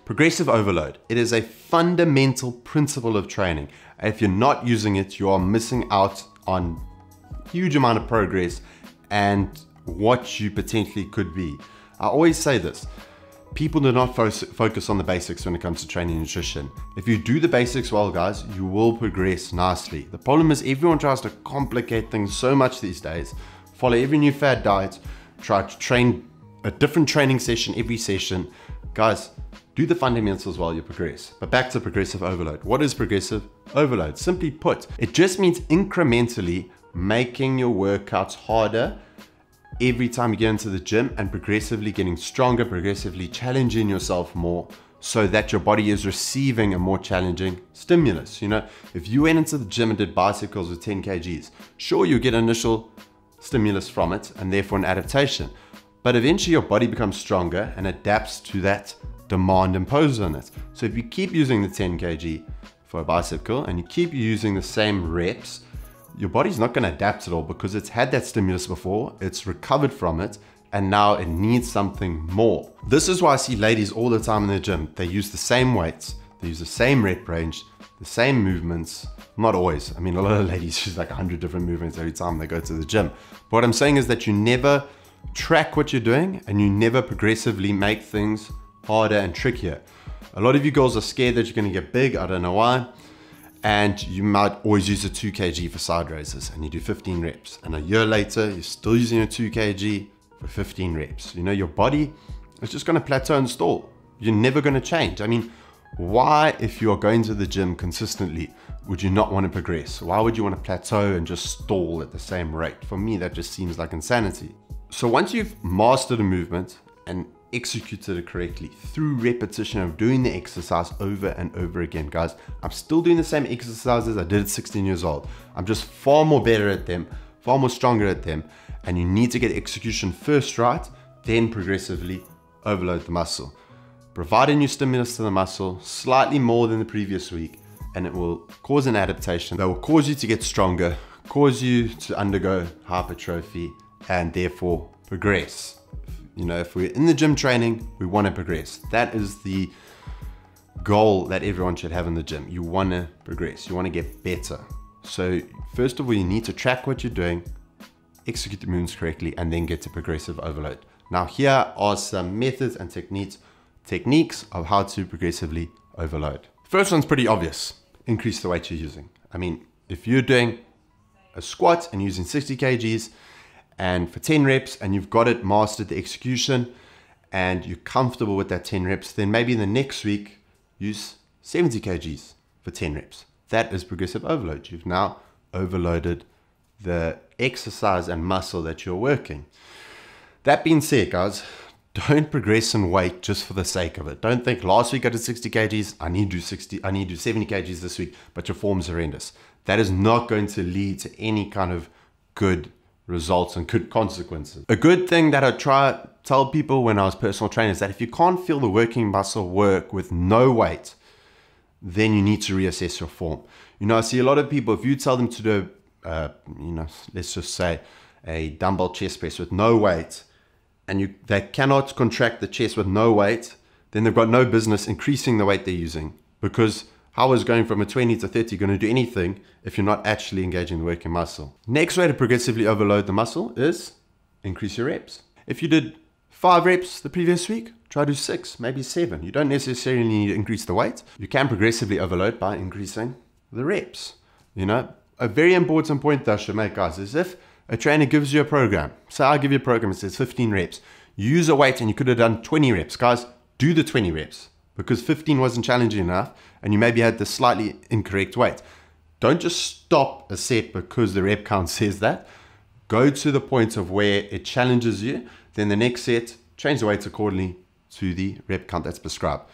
Progressive overload. It is a fundamental principle of training. If you're not using it, you are missing out on a huge amount of progress and what you potentially could be. I always say this. People do not focus on the basics when it comes to training and nutrition. If you do the basics well, guys, you will progress nicely. The problem is everyone tries to complicate things so much these days. Follow every new fad diet, try to train a different training session every session. Guys, do the fundamentals while you progress. But back to progressive overload. What is progressive overload? Simply put, it just means incrementally making your workouts harder every time you get into the gym and progressively getting stronger, progressively challenging yourself more so that your body is receiving a more challenging stimulus. You know, if you went into the gym and did bicycles with 10 kgs, sure, you get initial stimulus from it and therefore an adaptation. But eventually your body becomes stronger and adapts to that demand imposed on it. So if you keep using the 10 kg for a bicycle and you keep using the same reps, your body's not going to adapt at all because it's had that stimulus before, it's recovered from it, and now it needs something more. This is why I see ladies all the time in the gym. They use the same weights, they use the same rep range, the same movements. Not always. I mean, a lot of ladies use like 100 different movements every time they go to the gym. But what I'm saying is that you never track what you're doing and you never progressively make things harder and trickier. A lot of you girls are scared that you're going to get big. I don't know why. And you might always use a 2 kg for side raises and you do 15 reps. And a year later, you're still using a 2 kg for 15 reps. You know, your body is just going to plateau and stall. You're never going to change. I mean, why, if you're going to the gym consistently, would you not want to progress? Why would you want to plateau and just stall at the same rate? For me, that just seems like insanity. So once you've mastered a movement and executed it correctly through repetition of doing the exercise over and over again, guys, I'm still doing the same exercises I did at 16 years old. I'm just far more better at them, far more stronger at them, and you need to get execution first right, then progressively overload the muscle. Provide a new stimulus to the muscle, slightly more than the previous week, and it will cause an adaptation that will cause you to get stronger, cause you to undergo hypertrophy, and therefore progress. You know, if we're in the gym training, we want to progress. That is the goal that everyone should have in the gym. You want to progress. You want to get better. So first of all, you need to track what you're doing, execute the movements correctly, and then get to progressive overload. Now here are some methods and techniques of how to progressively overload. First one's pretty obvious. Increase the weight you're using. I mean, if you're doing a squat and using 60 kgs, and for 10 reps and you've got it mastered, the execution, and you're comfortable with that 10 reps, then maybe the next week use 70 kgs for 10 reps. That is progressive overload. You've now overloaded the exercise and muscle that you're working. That being said, guys, don't progress in weight just for the sake of it. Don't think last week I did 60 kgs, I need to do 70 kgs this week, but your form's horrendous. That is not going to lead to any kind of good results and good consequences. A good thing that I tell people when I was personal training is that if you can't feel the working muscle work with no weight, then you need to reassess your form. You know, I see a lot of people, if you tell them to do, you know, let's just say a dumbbell chest press with no weight, and they cannot contract the chest with no weight, then they've got no business increasing the weight they're using, because how is going from a 20 to 30 going to do anything if you're not actually engaging the working muscle? Next way to progressively overload the muscle is increase your reps. If you did 5 reps the previous week, try to do 6, maybe 7. You don't necessarily need to increase the weight. You can progressively overload by increasing the reps. You know, a very important point that I should make, guys, is if a trainer gives you a program, say I give you a program, it says 15 reps, you use a weight and you could have done 20 reps. Guys, do the 20 reps. Because 15 wasn't challenging enough and you maybe had the slightly incorrect weight. Don't just stop a set because the rep count says that. Go to the point of where it challenges you. Then the next set, change the weights accordingly to the rep count that's prescribed.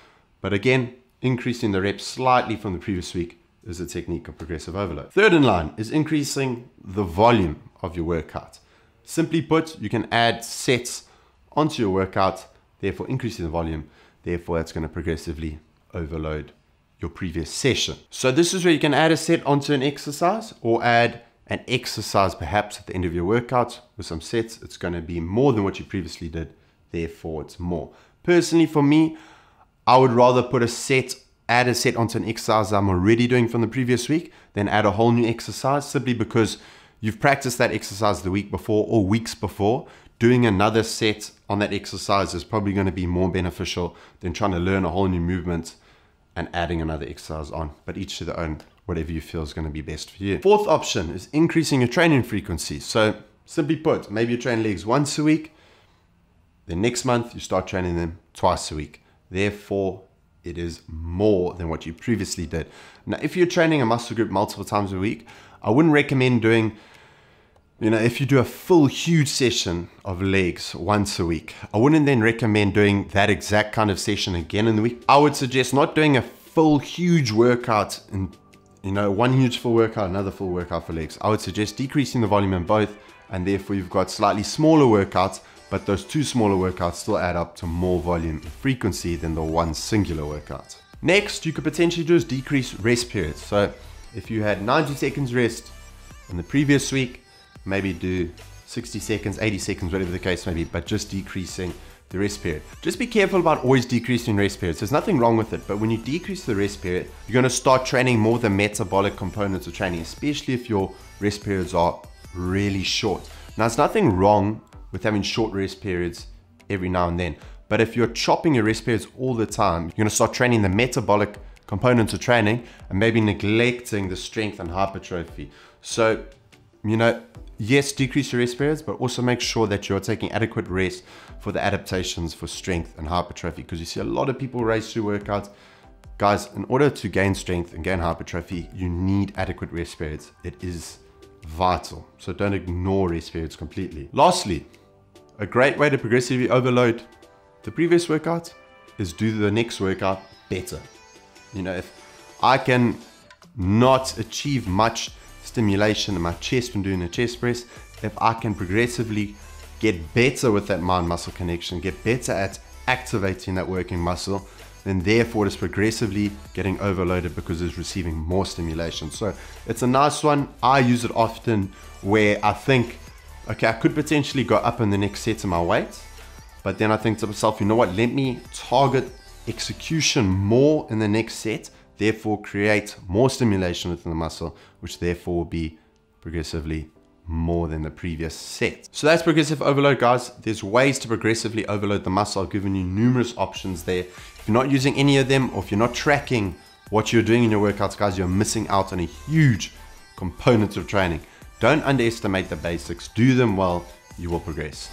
But again, increasing the reps slightly from the previous week is a technique of progressive overload. Third in line is increasing the volume of your workout. Simply put, you can add sets onto your workout, therefore increasing the volume. Therefore, that's going to progressively overload your previous session. So this is where you can add a set onto an exercise or add an exercise perhaps at the end of your workout with some sets. It's going to be more than what you previously did. Therefore, it's more. Personally, for me, I would rather put add a set onto an exercise I'm already doing from the previous week than add a whole new exercise, simply because you've practiced that exercise the week before or weeks before. Doing another set on that exercise is probably going to be more beneficial than trying to learn a whole new movement and adding another exercise on. But each to their own, whatever you feel is going to be best for you. Fourth option is increasing your training frequency. So simply put, maybe you train legs once a week, then next month you start training them twice a week. Therefore, it is more than what you previously did. Now, if you're training a muscle group multiple times a week, I wouldn't recommend doing, if you do a full huge session of legs once a week, I wouldn't then recommend doing that exact kind of session again in the week. I would suggest not doing a full huge workout and one huge full workout, another full workout for legs. I would suggest decreasing the volume in both, and therefore you've got slightly smaller workouts, but those two smaller workouts still add up to more volume and frequency than the one singular workout. Next, you could potentially just decrease rest periods. So if you had 90 seconds rest in the previous week, maybe do 60 seconds, 80 seconds, whatever the case may be, but just decreasing the rest period. Just be careful about always decreasing rest periods. There's nothing wrong with it, but when you decrease the rest period, you're going to start training more the metabolic components of training, especially if your rest periods are really short. Now, there's nothing wrong with having short rest periods every now and then, but if you're chopping your rest periods all the time, you're going to start training the metabolic components of training and maybe neglecting the strength and hypertrophy. So, yes, decrease your rest periods, but also make sure that you're taking adequate rest for the adaptations for strength and hypertrophy, because you see a lot of people race through workouts. Guys, in order to gain strength and gain hypertrophy, you need adequate rest periods. It is vital. So don't ignore rest periods completely. Lastly, a great way to progressively overload the previous workout is do the next workout better. If I can not achieve much stimulation in my chest when doing a chest press, if I can progressively get better with that mind-muscle connection, get better at activating that working muscle, then therefore it's progressively getting overloaded because it's receiving more stimulation. So it's a nice one. I use it often where I think, okay, I could potentially go up in the next set of my weight, but then I think to myself, you know what, let me target execution more in the next set, therefore create more stimulation within the muscle, which therefore will be progressively more than the previous set. So that's progressive overload, guys. There's ways to progressively overload the muscle. I've given you numerous options there. If you're not using any of them, or if you're not tracking what you're doing in your workouts, guys, you're missing out on a huge component of training. Don't underestimate the basics. Do them well, you will progress.